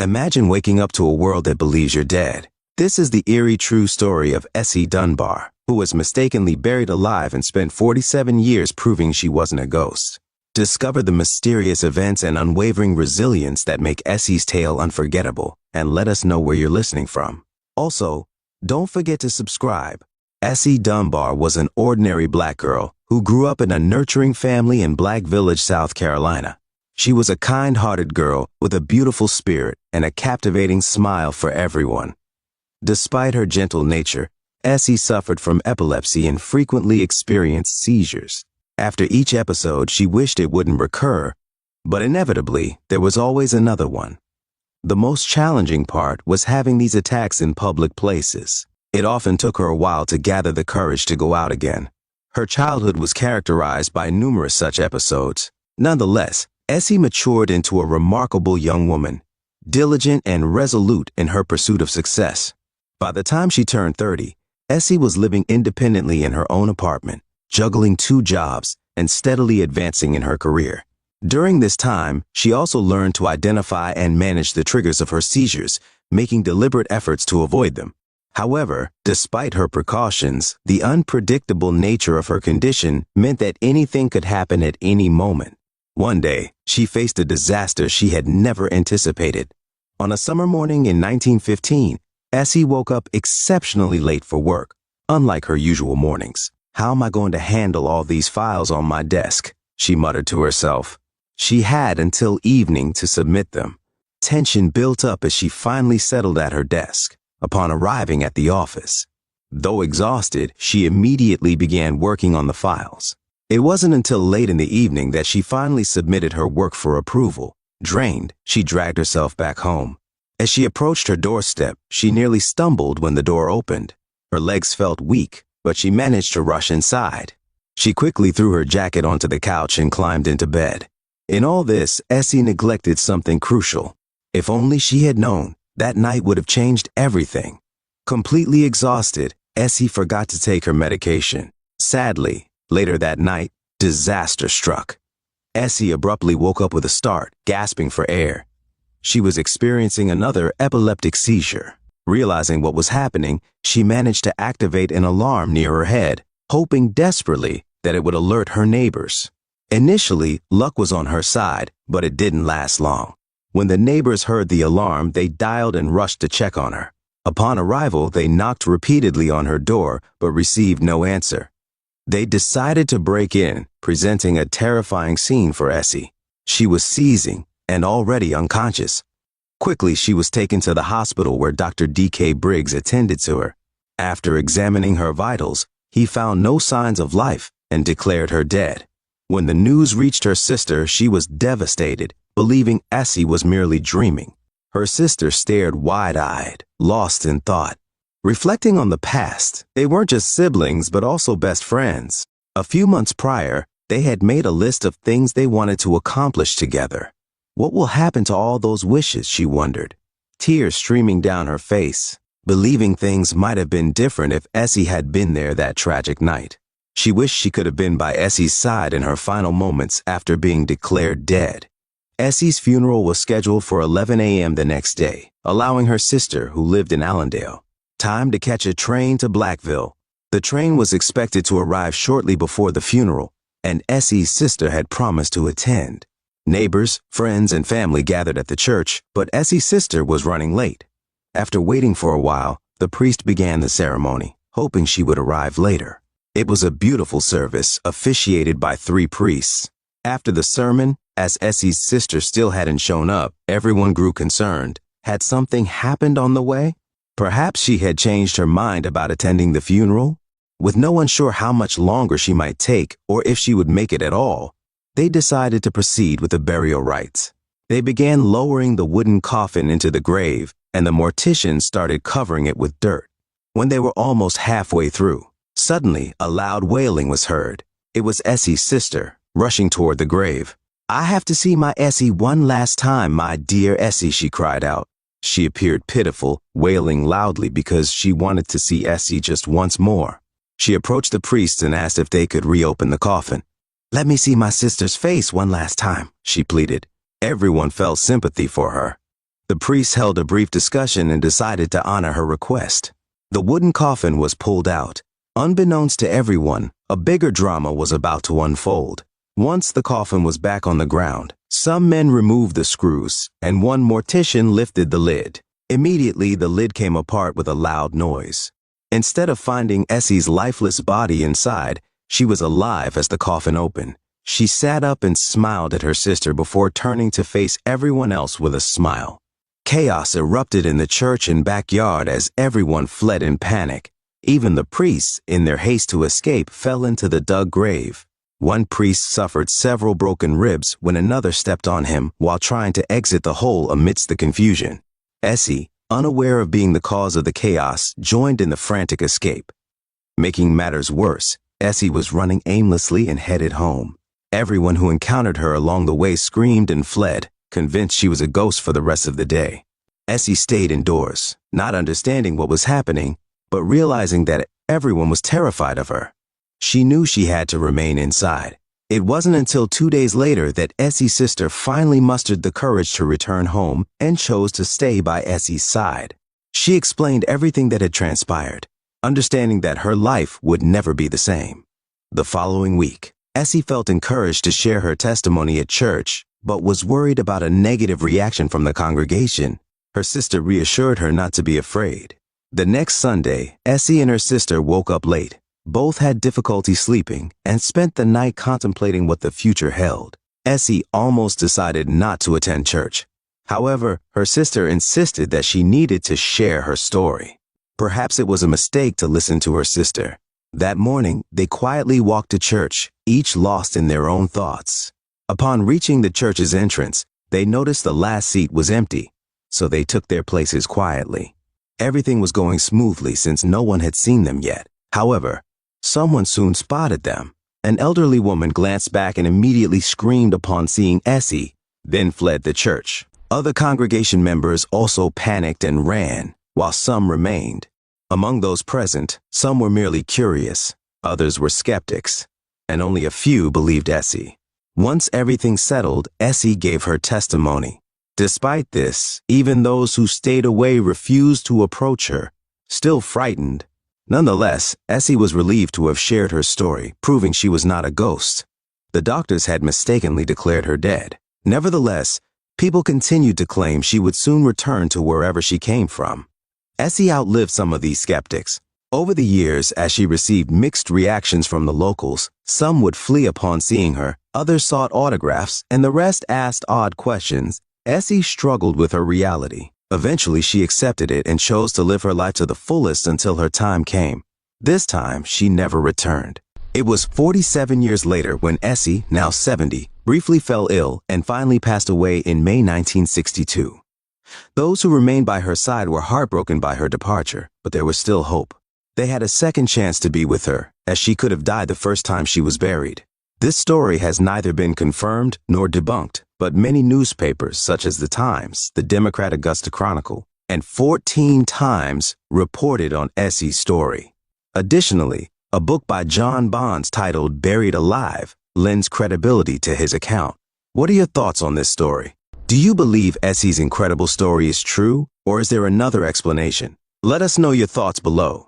Imagine waking up to a world that believes you're dead. This is the eerie true story of Essie Dunbar, who was mistakenly buried alive and spent 47 years proving she wasn't a ghost. Discover the mysterious events and unwavering resilience that make Essie's tale unforgettable, and let us know where you're listening from. Also, don't forget to subscribe. Essie Dunbar was an ordinary black girl who grew up in a nurturing family in Black Village, South Carolina. She was a kind-hearted girl with a beautiful spirit and a captivating smile for everyone. Despite her gentle nature, Essie suffered from epilepsy and frequently experienced seizures. After each episode, she wished it wouldn't recur, but inevitably, there was always another one. The most challenging part was having these attacks in public places. It often took her a while to gather the courage to go out again. Her childhood was characterized by numerous such episodes. Nonetheless, Essie matured into a remarkable young woman, diligent and resolute in her pursuit of success. By the time she turned 30, Essie was living independently in her own apartment, juggling 2 jobs, and steadily advancing in her career. During this time, she also learned to identify and manage the triggers of her seizures, making deliberate efforts to avoid them. However, despite her precautions, the unpredictable nature of her condition meant that anything could happen at any moment. One day, she faced a disaster she had never anticipated. On a summer morning in 1915, Essie woke up exceptionally late for work, unlike her usual mornings. "How am I going to handle all these files on my desk?" she muttered to herself. She had until evening to submit them. Tension built up as she finally settled at her desk. Upon arriving at the office, though exhausted, she immediately began working on the files. It wasn't until late in the evening that she finally submitted her work for approval. Drained, she dragged herself back home. As she approached her doorstep, she nearly stumbled when the door opened. Her legs felt weak, but she managed to rush inside. She quickly threw her jacket onto the couch and climbed into bed. In all this, Essie neglected something crucial. If only she had known, that night would have changed everything. Completely exhausted, Essie forgot to take her medication. Sadly, later that night, disaster struck. Essie abruptly woke up with a start, gasping for air. She was experiencing another epileptic seizure. Realizing what was happening, she managed to activate an alarm near her head, hoping desperately that it would alert her neighbors. Initially, luck was on her side, but it didn't last long. When the neighbors heard the alarm, they dialed and rushed to check on her. Upon arrival, they knocked repeatedly on her door, but received no answer. They decided to break in, presenting a terrifying scene for Essie. She was seizing and already unconscious. Quickly, she was taken to the hospital where Dr. D.K. Briggs attended to her. After examining her vitals, he found no signs of life and declared her dead. When the news reached her sister, she was devastated, believing Essie was merely dreaming. Her sister stared wide-eyed, lost in thought. Reflecting on the past, they weren't just siblings but also best friends. A few months prior, they had made a list of things they wanted to accomplish together. What will happen to all those wishes, she wondered, tears streaming down her face, believing things might have been different if Essie had been there that tragic night. She wished she could have been by Essie's side in her final moments after being declared dead. Essie's funeral was scheduled for 11 a.m. the next day, allowing her sister, who lived in Allendale, time to catch a train to Blackville. The train was expected to arrive shortly before the funeral, and Essie's sister had promised to attend. Neighbors, friends, and family gathered at the church, but Essie's sister was running late. After waiting for a while, the priest began the ceremony, hoping she would arrive later. It was a beautiful service, officiated by 3 priests. After the sermon, as Essie's sister still hadn't shown up, everyone grew concerned. Had something happened on the way? Perhaps she had changed her mind about attending the funeral? With no one sure how much longer she might take or if she would make it at all, they decided to proceed with the burial rites. They began lowering the wooden coffin into the grave, and the morticians started covering it with dirt. When they were almost halfway through, suddenly a loud wailing was heard. It was Essie's sister, rushing toward the grave. "I have to see my Essie one last time, my dear Essie," she cried out. She appeared pitiful, wailing loudly because she wanted to see Essie just once more. She approached the priests and asked if they could reopen the coffin. "Let me see my sister's face one last time," she pleaded. Everyone felt sympathy for her. The priests held a brief discussion and decided to honor her request. The wooden coffin was pulled out. Unbeknownst to everyone, a bigger drama was about to unfold. Once the coffin was back on the ground, some men removed the screws, and one mortician lifted the lid. Immediately, the lid came apart with a loud noise. Instead of finding Essie's lifeless body inside, she was alive as the coffin opened. She sat up and smiled at her sister before turning to face everyone else with a smile. Chaos erupted in the church and backyard as everyone fled in panic. Even the priests, in their haste to escape, fell into the dug grave. One priest suffered several broken ribs when another stepped on him while trying to exit the hole amidst the confusion. Essie, unaware of being the cause of the chaos, joined in the frantic escape. Making matters worse, Essie was running aimlessly and headed home. Everyone who encountered her along the way screamed and fled, convinced she was a ghost for the rest of the day. Essie stayed indoors, not understanding what was happening, but realizing that everyone was terrified of her. She knew she had to remain inside. It wasn't until 2 days later that Essie's sister finally mustered the courage to return home and chose to stay by Essie's side. She explained everything that had transpired, understanding that her life would never be the same. The following week, Essie felt encouraged to share her testimony at church, but was worried about a negative reaction from the congregation. Her sister reassured her not to be afraid. The next Sunday, Essie and her sister woke up late. Both had difficulty sleeping and spent the night contemplating what the future held. Essie almost decided not to attend church. However, her sister insisted that she needed to share her story. Perhaps it was a mistake to listen to her sister. That morning, they quietly walked to church, each lost in their own thoughts. Upon reaching the church's entrance, they noticed the last seat was empty, so they took their places quietly. Everything was going smoothly since no one had seen them yet. However, someone soon spotted them. An elderly woman glanced back and immediately screamed upon seeing Essie, then fled the church. Other congregation members also panicked and ran, while some remained. Among those present, some were merely curious, others were skeptics, and only a few believed Essie. Once everything settled, Essie gave her testimony. Despite this, even those who stayed away refused to approach her, still frightened. Nonetheless, Essie was relieved to have shared her story, proving she was not a ghost. The doctors had mistakenly declared her dead. Nevertheless, people continued to claim she would soon return to wherever she came from. Essie outlived some of these skeptics. Over the years, as she received mixed reactions from the locals, some would flee upon seeing her, others sought autographs, and the rest asked odd questions. Essie struggled with her reality. Eventually, she accepted it and chose to live her life to the fullest until her time came. This time, she never returned. It was 47 years later when Essie, now 70, briefly fell ill and finally passed away in May 1962. Those who remained by her side were heartbroken by her departure, but there was still hope. They had a second chance to be with her, as she could have died the first time she was buried. This story has neither been confirmed nor debunked, but many newspapers such as The Times, the Democrat Augusta Chronicle, and 14 Times reported on Essie's story. Additionally, a book by John Bonds titled Buried Alive lends credibility to his account. What are your thoughts on this story? Do you believe Essie's incredible story is true, or is there another explanation? Let us know your thoughts below.